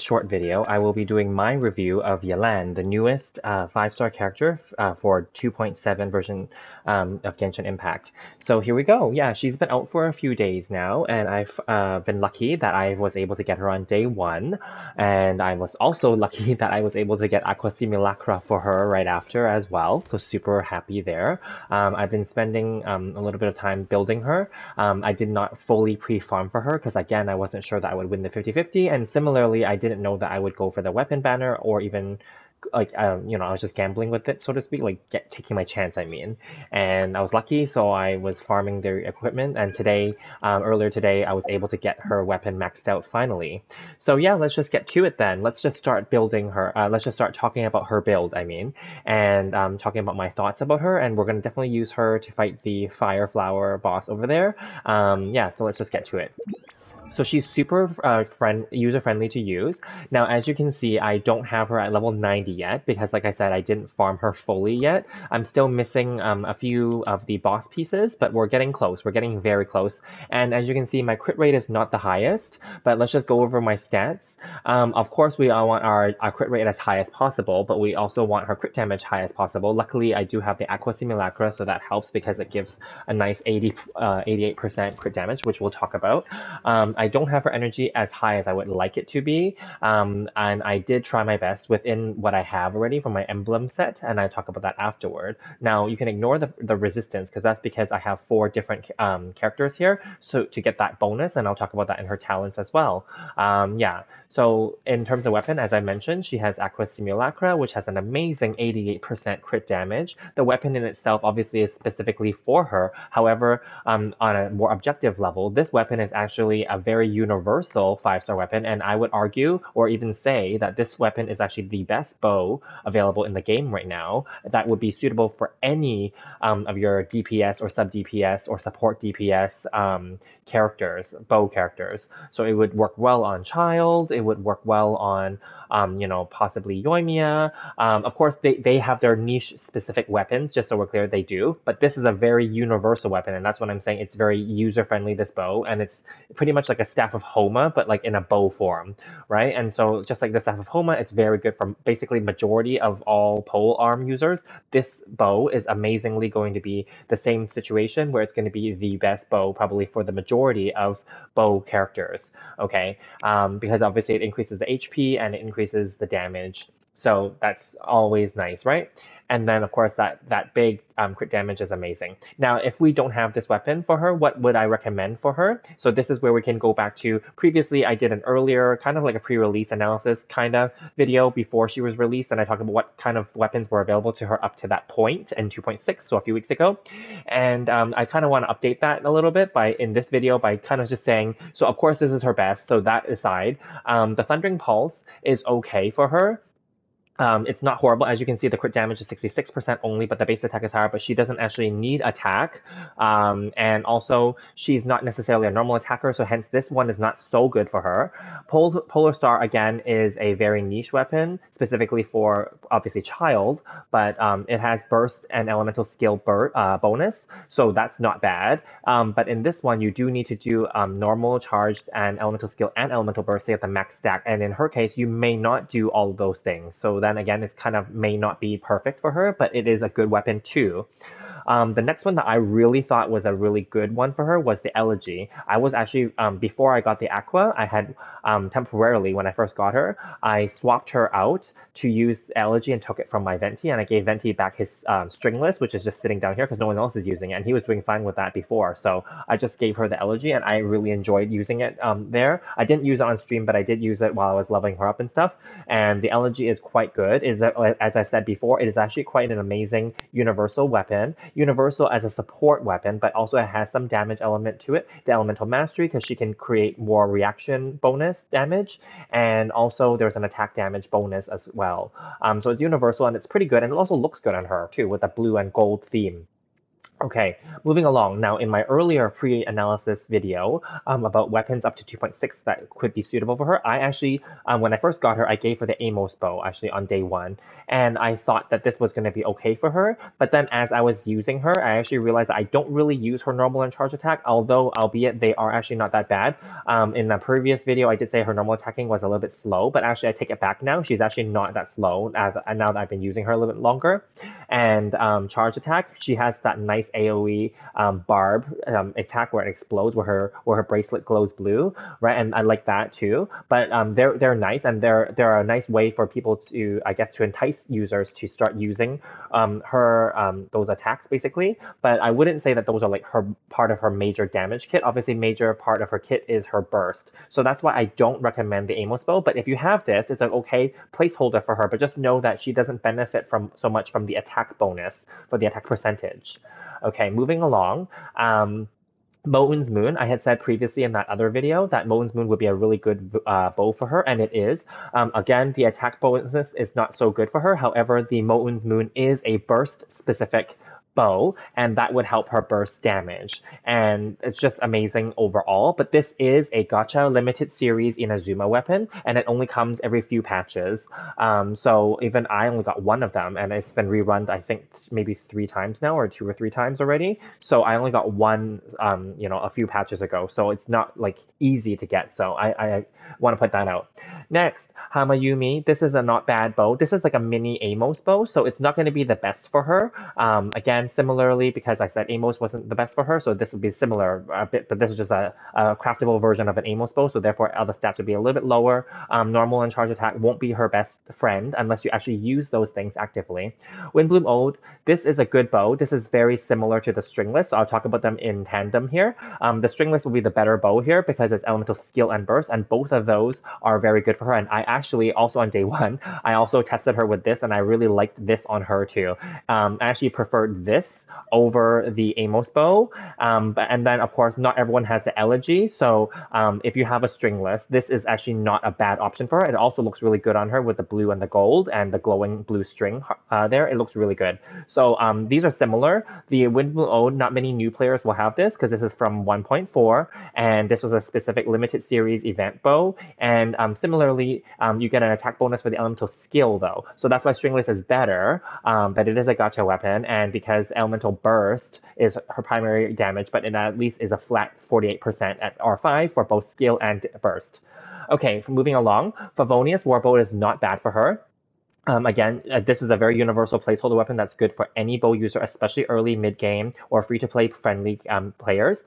short video, I will be doing my review of Yelan, the newest 5-star character for 2.7 version of Genshin Impact. So here we go. Yeah, she's been out for a few days now, and I've been lucky that I was able to get her on day 1. And I was also lucky that I was able to get Aqua Simulacra for her right after as well. So super happy there. I've been spending a little bit of time building her. I did not fully pre-farm for her because again, I wasn't sure that I would win the 50-50, and similarly, I didn't know that I would go for the weapon banner or even like I was just gambling with it, so to speak, like taking my chance. I mean, and I was lucky, so I was farming their equipment, and today, earlier today, I was able to get her weapon maxed out finally. So yeah, let's just get to it then. Let's just start building her. Let's just start talking about her build. I mean, and talking about my thoughts about her, and we're gonna definitely use her to fight the Fire Flower boss over there. Yeah, so let's just get to it. So she's super user-friendly to use. Now, as you can see, I don't have her at level 90 yet because, like I said, I didn't farm her fully yet. I'm still missing a few of the boss pieces, but we're getting close. We're getting very close. And as you can see, my crit rate is not the highest, but let's just go over my stats. Of course, we all want our crit rate as high as possible, but we also want her crit damage high as possible. Luckily, I do have the Aqua Simulacra, so that helps because it gives a nice 88% crit damage, which we'll talk about. I don't have her energy as high as I would like it to be, and I did try my best within what I have already from my emblem set, and I talk about that afterward. Now, you can ignore the resistance, because that's because I have 4 different characters here, so to get that bonus, and I'll talk about that in her talents as well. Yeah, so in terms of weapon, as I mentioned, she has Aqua Simulacra, which has an amazing 88% crit damage. The weapon in itself obviously is specifically for her. However, on a more objective level, this weapon is actually a very universal 5-star weapon, and I would argue or even say that this weapon is actually the best bow available in the game right now that would be suitable for any of your DPS or sub-DPS or support DPS characters, bow characters. So it would work well on Child, it would work well on, possibly Yoimiya. Of course, they have their niche specific weapons, just so we're clear, they do, but this is a very universal weapon, and that's what I'm saying. It's very user-friendly, this bow, and it's pretty much like a Staff of Homa, but like in a bow form, right? And so just like the Staff of Homa, it's very good for basically majority of all pole arm users. This bow is amazingly going to be the same situation where it's going to be the best bow probably for the majority of bow characters, okay? Because obviously it increases the HP and it increases the damage. So that's always nice, right? And then, of course, that big crit damage is amazing. Now, if we don't have this weapon for her, what would I recommend for her? So this is where we can go back to, previously I did an earlier, kind of like a pre-release analysis kind of video before she was released, and I talked about what kind of weapons were available to her up to that point in 2.6, so a few weeks ago. And I kind of want to update that a little bit in this video by kind of just saying, so of course this is her best, so that aside, the Thundering Pulse is okay for her. It's not horrible. As you can see, the crit damage is 66% only, but the base attack is higher, but she doesn't actually need attack. And also, she's not necessarily a normal attacker, so hence this one is not so good for her. Polar Star, again, is a very niche weapon, specifically for, obviously, Child, but it has Burst and Elemental Skill bonus, so that's not bad. But in this one, you do need to do normal, charged, and Elemental Skill and Elemental Burst to get the max stack, and in her case, you may not do all of those things. So then again, it kind of may not be perfect for her, but it is a good weapon too. The next one that I really thought was a really good one for her was the Elegy. I was actually, before I got the Aqua, I had temporarily, when I first got her, I swapped her out to use Elegy and took it from my Venti, and I gave Venti back his Stringless, which is just sitting down here because no one else is using it, and he was doing fine with that before. So I just gave her the Elegy, and I really enjoyed using it there. I didn't use it on stream, but I did use it while I was leveling her up and stuff, and the Elegy is quite good. As I said before, it is actually quite an amazing universal weapon. Universal as a support weapon, but also it has some damage element to it. The Elemental Mastery, because she can create more reaction bonus damage, and also there's an attack damage bonus as well. So it's universal and it's pretty good, and it also looks good on her too with the blue and gold theme. Okay, moving along. Now, in my earlier pre-analysis video about weapons up to 2.6 that could be suitable for her, I actually, when I first got her, I gave her the Amos bow actually on day one, and I thought that this was going to be okay for her. But then as I was using her, I actually realized that I don't really use her normal and charge attack, although albeit they are actually not that bad. In the previous video, I did say her normal attacking was a little bit slow, but actually I take it back now. She's actually not that slow as now that I've been using her a little bit longer. And charge attack, she has that nice AoE barb attack where it explodes, where her bracelet glows blue, right? And I like that too. But they're nice, and they're a nice way for people to, I guess, to entice users to start using her those attacks basically. But I wouldn't say that those are like her part of her major damage kit. Obviously, major part of her kit is her burst. So that's why I don't recommend the Amos bow. But if you have this, it's an okay placeholder for her. But just know that she doesn't benefit from so much from the attack bonus for the attack percentage. Okay, moving along. Moun's Moon, I had said previously in that other video that Moun's Moon would be a really good bow for her, and it is. Again, the attack bonus is not so good for her. However, the Moun's Moon is a burst specific bow, and that would help her burst damage. And it's just amazing overall. But this is a gacha limited series Inazuma weapon, and it only comes every few patches. So even I only got one of them, and it's been rerun, I think, maybe 3 times now, or 2 or 3 times already. So I only got one, a few patches ago. So it's not like easy to get. So I want to put that out. Next, Hamayumi. This is a not bad bow. This is like a mini Amos bow, so it's not going to be the best for her. Again, similarly, because I said Amos wasn't the best for her, so this would be similar a bit, but this is just a craftable version of an Amos bow, so therefore other stats would be a little bit lower. Normal and charge attack won't be her best friend unless you actually use those things actively. Windbloom Ode, this is a good bow. This is very similar to the stringless, so I'll talk about them in tandem here. The stringless will be the better bow here because it's elemental skill and burst, and both of those are very good for her. And I actually also on day one, I also tested her with this, and I really liked this on her too. I actually preferred this over the Amos bow. And then, of course, not everyone has the elegy. So if you have a stringless, this is actually not a bad option for her. It also looks really good on her with the blue and the gold and the glowing blue string there. It looks really good. So these are similar. The Windmill Ode, not many new players will have this because this is from 1.4, and this was a specific limited series event bow. And similarly, you get an attack bonus for the elemental skill though. So that's why stringless is better, but it is a gacha weapon, and because elemental burst is her primary damage, but it at least is a flat 48% at R5 for both skill and burst. Okay, moving along, Favonius Warbow is not bad for her. Again, this is a very universal placeholder weapon that's good for any bow user, especially early, mid-game, or free-to-play friendly players.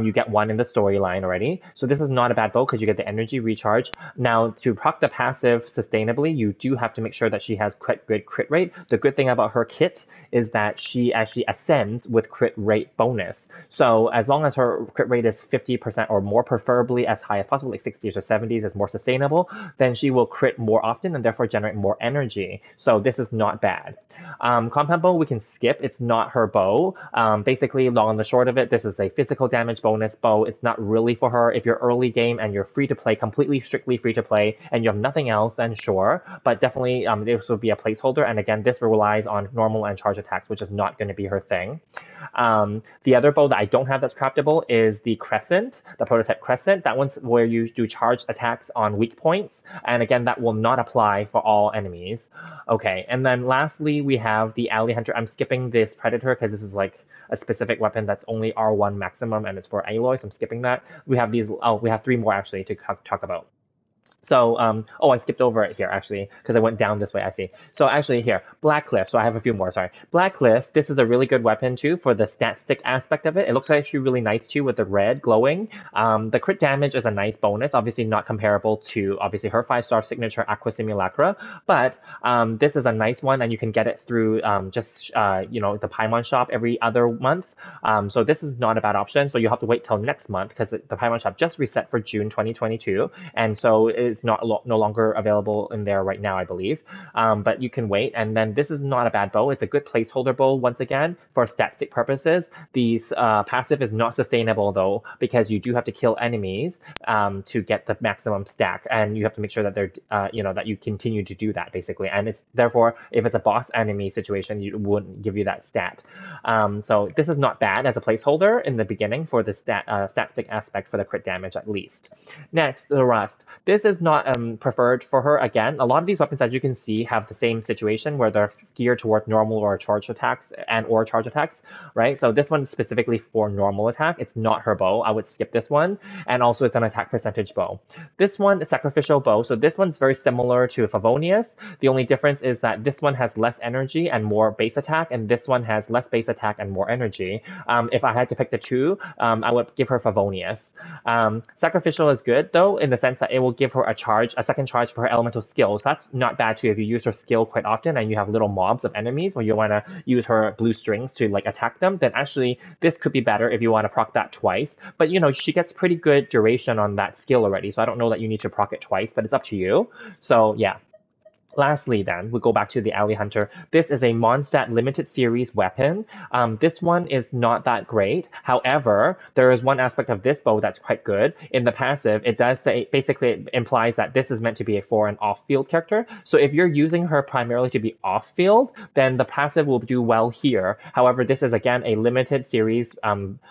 You get one in the storyline already. So this is not a bad bow because you get the energy recharge. Now, to proc the passive sustainably, you do have to make sure that she has good crit rate. The good thing about her kit is that she actually ascends with crit rate bonus. So as long as her crit rate is 50% or more, preferably as high as possible, like 60s or 70s is more sustainable, then she will crit more often and therefore generate more energy. So this is not bad. Compound bow we can skip. It's not her bow. Basically, long and the short of it, this is a physical damage bonus bow. It's not really for her. If you're early game and you're free to play, completely strictly free to play, and you have nothing else, then sure. But definitely this will be a placeholder. And again, this relies on normal and charge attacks, which is not going to be her thing. The other bow that I don't have that's craftable is the Crescent, the prototype Crescent. That one's where you do charged attacks on weak points. And again, that will not apply for all enemies. Okay, and then lastly, we have the Alley Hunter. I'm skipping this Predator because this is like a specific weapon that's only R1 maximum and it's for Aloy, so I'm skipping that. We have these, we have 3 more actually to talk about. So, I skipped over it here actually, because I went down this way, I see. So actually here, Black Cliff, so I have a few more, sorry. Black Cliff, this is a really good weapon too for the stat stick aspect of it. It looks actually really nice too with the red glowing. The crit damage is a nice bonus, obviously not comparable to, obviously, her 5-star signature Aqua Simulacra, but this is a nice one and you can get it through the Paimon shop every other month. So this is not a bad option, so you'll have to wait till next month because the Paimon shop just reset for June 2022, and so it's no longer available in there right now, I believe. But you can wait. And then this is not a bad bow. It's a good placeholder bow once again for stat purposes. The passive is not sustainable though, because you do have to kill enemies to get the maximum stack, and you have to make sure that they're that you continue to do that basically. And it's therefore, if it's a boss enemy situation, it wouldn't give you that stat. So this is not bad as a placeholder in the beginning for the stat stick aspect for the crit damage at least. Next, the rust. This is not preferred for her. Again, a lot of these weapons, as you can see, have the same situation where they're geared towards normal or charge attacks or charge attacks, right? So this one is specifically for normal attack. It's not her bow. I would skip this one. And also it's an attack percentage bow. This one is sacrificial bow. So this one's very similar to Favonius. The only difference is that this one has less energy and more base attack, and this one has less base attack and more energy. If I had to pick the two, I would give her Favonius. Sacrificial is good though, in the sense that it will give her a second charge for her elemental skills. That's not bad too if you use her skill quite often and you have little mobs of enemies where you want to use her blue strings to like attack them. Then actually this could be better if you want to proc that twice. But she gets pretty good duration on that skill already, so I don't know that you need to proc it twice, but it's up to you. So yeah. Lastly then, we go back to the Alley Hunter. This is a Mondstadt limited series weapon. This one is not that great. However, there is one aspect of this bow that's quite good. In the passive, it does say, basically it implies that this is meant to be for an off-field character. So if you're using her primarily to be off-field, then the passive will do well here. However, this is again a limited series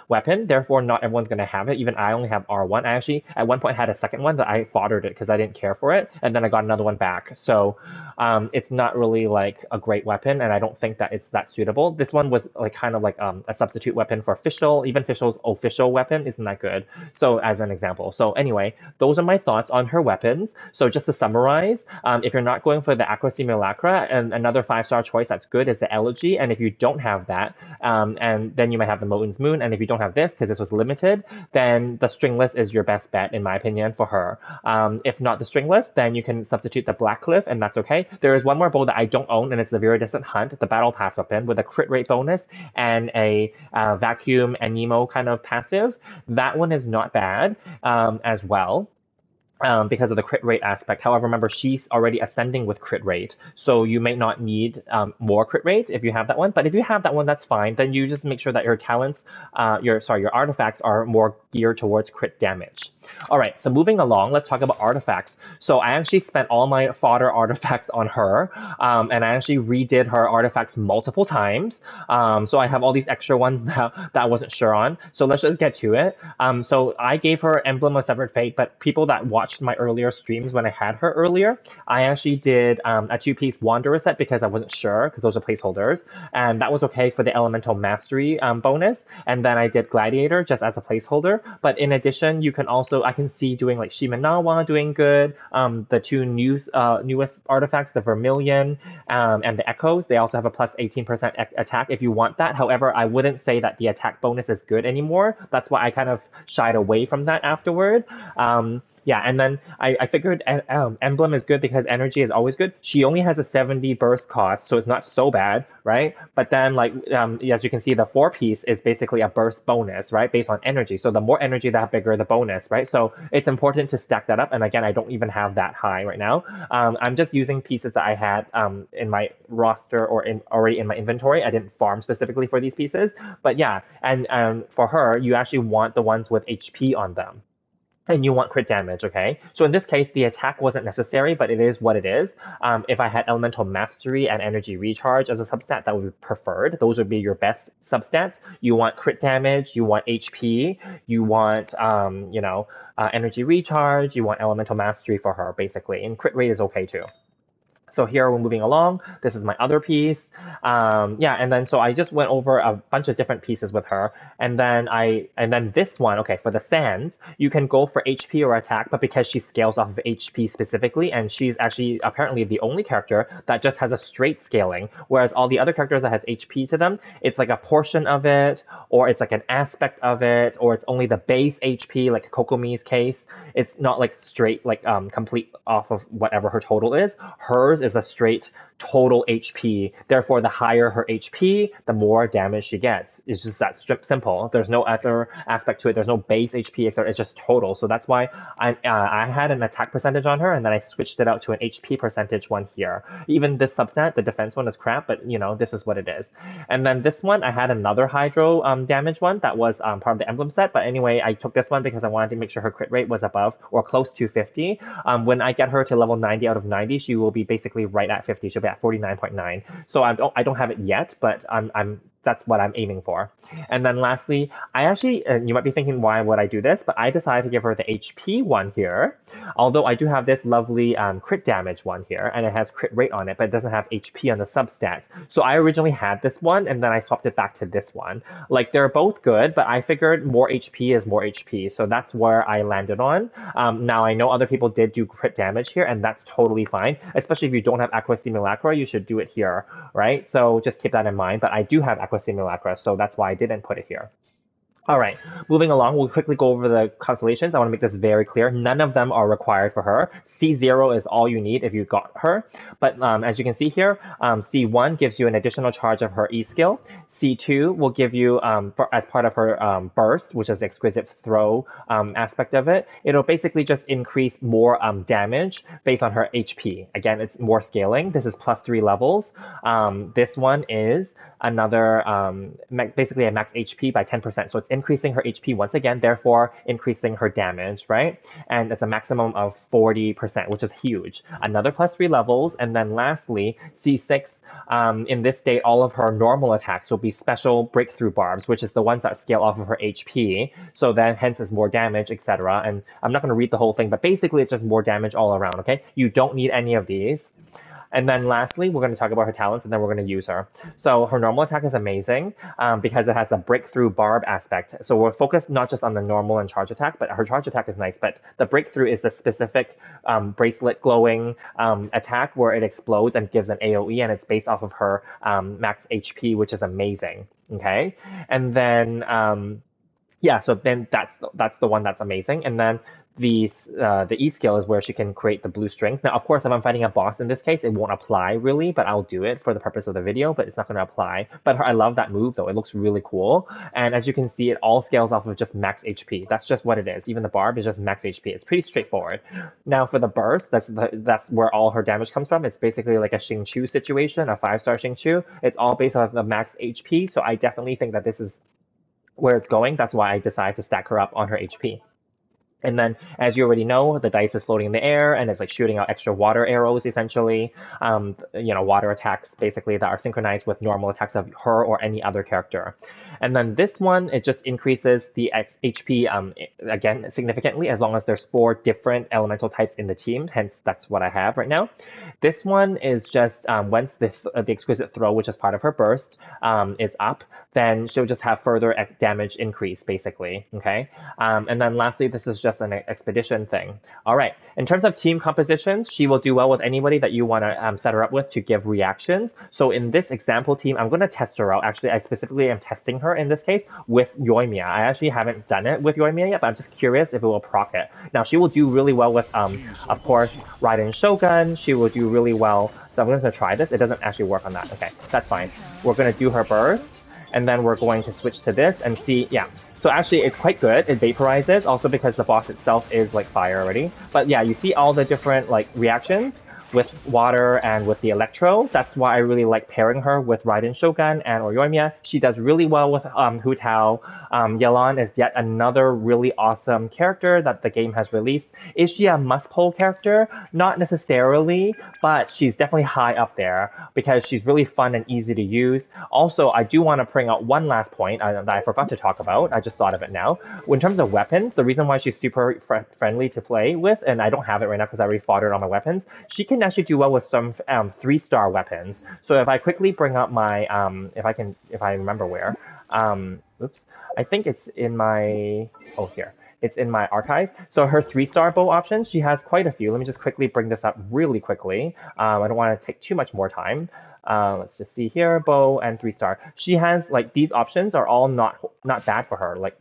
weapon, therefore not everyone's going to have it. Even I only have R1. I actually at one point had a second one that I foddered it because I didn't care for it, and then I got another one back. So it's not really like a great weapon, and I don't think that it's that suitable. This one was like kind of like a substitute weapon for Fischl. Even Fischl's official weapon isn't that good. So as an example. So anyway, those are my thoughts on her weapons. So just to summarize, if you're not going for the Aqua Simulacra, and another 5-star choice that's good is the Elegy. And if you don't have that, and then you might have the Moten's Moon. And if you don't have this, because this was limited, then the Stringless is your best bet in my opinion for her. If not the Stringless, then you can substitute the Blackcliff, and that's okay. There is one more bow that I don't own, and it's the Very Distant Hunt, the Battle Pass weapon, with a crit rate bonus and a Vacuum and Nemo kind of passive. That one is not bad as well. Because of the crit rate aspect. However, remember, she's already ascending with crit rate, so you may not need more crit rate if you have that one. But if you have that one, that's fine. Then you just make sure that your talents, your artifacts are more geared towards crit damage. All right, so moving along, let's talk about artifacts. So I actually spent all my fodder artifacts on her, and I actually redid her artifacts multiple times. So I have all these extra ones that I wasn't sure on. So let's just get to it. So I gave her Emblem of Severed Fate, but people that watched my earlier streams when I had her earlier, I actually did a 2-piece Wanderer set because I wasn't sure, because those are placeholders, and that was okay for the Elemental Mastery bonus. And then I did Gladiator just as a placeholder. But in addition, you can also, I can see doing like Shimenawa doing good, the two newest artifacts, the Vermilion and the Echoes, they also have a plus 18% attack if you want that. However, I wouldn't say that the attack bonus is good anymore. That's why I kind of shied away from that afterward. Yeah, and then I figured Emblem is good because energy is always good. She only has a 70 burst cost, so it's not so bad, right? But then, like, as you can see, the 4-piece is basically a burst bonus, right? Based on energy. So the more energy, the bigger the bonus, right? So it's important to stack that up. And again, I don't even have that high right now. I'm just using pieces that I had in my roster or already in my inventory. I didn't farm specifically for these pieces. But yeah, and for her, you actually want the ones with HP on them. And you want crit damage, okay? So in this case, the attack wasn't necessary, but it is what it is. If I had Elemental Mastery and Energy Recharge as a substat, that would be preferred. Those would be your best substats. You want crit damage, you want HP, you want, Energy Recharge, you want Elemental Mastery for her, basically. And crit rate is okay too. So here we're moving along. This is my other piece. And then so I just went over a bunch of different pieces with her. And then this one, okay, for the Sands, you can go for HP or attack, but because she scales off of HP specifically, and she's actually apparently the only character that just has a straight scaling, whereas all the other characters that has HP to them, it's like a portion of it, or it's like an aspect of it, or it's only the base HP, like Kokomi's case. It's not like straight, like complete off of whatever her total is. Hers is a straight total HP. Therefore, the higher her HP, the more damage she gets. It's just that simple. There's no other aspect to it. There's no base HP, etc. It's just total. So that's why I had an attack percentage on her, and then I switched it out to an HP percentage one here. Even this substat, the defense one, is crap, but this is what it is. And then this one, I had another Hydro damage one that was part of the emblem set. But anyway, I took this one because I wanted to make sure her crit rate was above or close to 50. When I get her to level 90 out of 90, she will be basically right at 50. She'll be at 49.9. So I don't have it yet, but that's what I'm aiming for. And then lastly, I actually, you might be thinking, why would I do this? But I decided to give her the HP one here. Although I do have this lovely crit damage one here, and it has crit rate on it, but it doesn't have HP on the substats. So I originally had this one, and then I swapped it back to this one. Like, they're both good, but I figured more HP is more HP. So that's where I landed on. Now, I know other people did do crit damage here, and that's totally fine. Especially if you don't have Aqua Simulacra, you should do it here, right? So just keep that in mind. But I do have Aqua Simulacra, so that's why I didn't put it here. All right, moving along, we'll quickly go over the constellations. I want to make this very clear. None of them are required for her. C0 is all you need if you got her. But as you can see here, C1 gives you an additional charge of her E skill. C2 will give you, as part of her burst, which is the exquisite throw aspect of it, it'll basically just increase more damage based on her HP. Again, it's more scaling. This is plus 3 levels. This one is another, basically a max HP by 10%. So it's increasing her HP once again, therefore increasing her damage, right? And it's a maximum of 40%, which is huge. Another plus 3 levels. And then lastly, C6, in this state, all of her normal attacks will be special breakthrough barbs, which is the ones that scale off of her HP. So then hence it's more damage, etc. And I'm not going to read the whole thing, but basically it's just more damage all around, okay? You don't need any of these. And then lastly, we're going to talk about her talents, and then we're going to use her. So her normal attack is amazing because it has a breakthrough barb aspect. So we're focused not just on the normal and charge attack, but her charge attack is nice. But the breakthrough is the specific bracelet glowing attack where it explodes and gives an AoE, and it's based off of her max HP, which is amazing. Okay, and then yeah, so then that's the one that's amazing, and then the E skill is where she can create the blue strings. Now, of course, if I'm fighting a boss in this case, it won't apply really, but I'll do it for the purpose of the video, but it's not going to apply. But I love that move though. It looks really cool. And as you can see, it all scales off of just max HP. That's just what it is. Even the barb is just max HP. It's pretty straightforward. Now for the burst, that's where all her damage comes from. It's basically like a Xingqiu situation, a 5-star Xingqiu. It's all based off the max HP. So I definitely think that this is where it's going. That's why I decided to stack her up on her HP. And then, as you already know, the dice is floating in the air, and it's like shooting out extra water arrows, essentially. Water attacks, basically, that are synchronized with normal attacks of her or any other character. And then this one, it just increases the HP, again, significantly, as long as there's 4 different elemental types in the team. Hence, that's what I have right now. This one is just, once the exquisite throw, which is part of her burst, is up, then she'll just have further damage increase, basically, okay? And then lastly, this is just an expedition thing. All right, in terms of team compositions, she will do well with anybody that you want to set her up with to give reactions. So in this example team, I'm going to test her out. Actually, I specifically am testing her in this case with Yoimiya. I actually haven't done it with Yoimiya yet, but I'm just curious if it will proc it. Now, she will do really well with, of course, Raiden Shogun. She will do really well. So I'm going to try this. It doesn't actually work on that. Okay, that's fine. We're going to do her burst. And then we're going to switch to this and see, yeah. So actually, it's quite good. It vaporizes, also because the boss itself is like fire already. But yeah, you see all the different like reactions with water and with the electro. That's why I really like pairing her with Raiden Shogun and or Yoimiya. She does really well with Hu Tao. Yelan is yet another really awesome character that the game has released. Is she a must-pull character? Not necessarily, but she's definitely high up there because she's really fun and easy to use. Also, I do want to bring out one last point that I forgot to talk about. I just thought of it now. In terms of weapons, the reason why she's super friendly to play with, and I don't have it right now because I already fought her on my weapons, she can actually do well with some 3-star weapons. So if I quickly bring up my, if I remember where, oops. I think it's in my, here. It's in my archive. So her 3-star bow options, she has quite a few. Let me just quickly bring this up really quickly. I don't want to take too much more time. Let's just see here, bow and 3-star. She has, like, these options are all not bad for her. Like,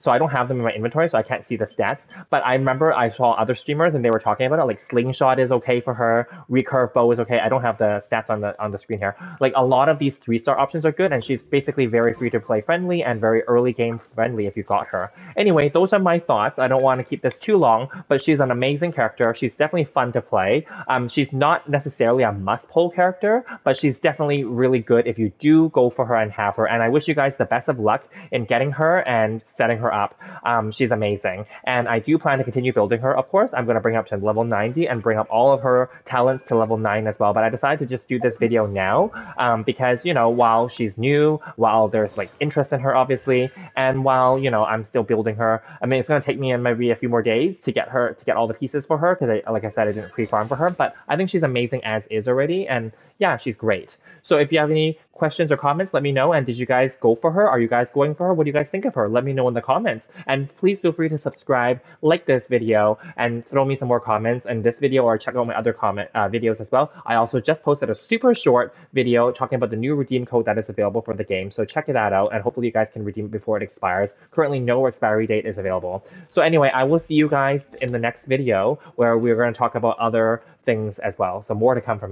so I don't have them in my inventory, so I can't see the stats. But I remember I saw other streamers and they were talking about it. Like slingshot is okay for her, recurve bow is okay. I don't have the stats on the screen here. Like a lot of these 3-star options are good, and she's basically very free to play friendly and very early game friendly if you got her. Anyway, those are my thoughts. I don't want to keep this too long, but she's an amazing character. She's definitely fun to play. She's not necessarily a must-pull character, but she's definitely really good if you do go for her and have her. And I wish you guys the best of luck in getting her and setting her up. She's amazing. And I do plan to continue building her, of course. I'm going to bring up to level 90 and bring up all of her talents to level 9 as well. But I decided to just do this video now because, you know, while she's new, while there's like interest in her, obviously, and while, you know, I'm still building her, I mean, it's going to take me maybe a few more days to get all the pieces for her because, like I said, I didn't pre-farm for her. But I think she's amazing as is already. And yeah, she's great. So if you have any questions or comments, let me know. And did you guys go for her? Are you guys going for her? What do you guys think of her? Let me know in the comments. And please feel free to subscribe, like this video, and throw me some more comments in this video or check out my other videos as well. I also just posted a super short video talking about the new redeem code that is available for the game. So check that out, and hopefully you guys can redeem it before it expires. Currently, no expiry date is available. So anyway, I will see you guys in the next video where we're going to talk about other things as well. So more to come from me.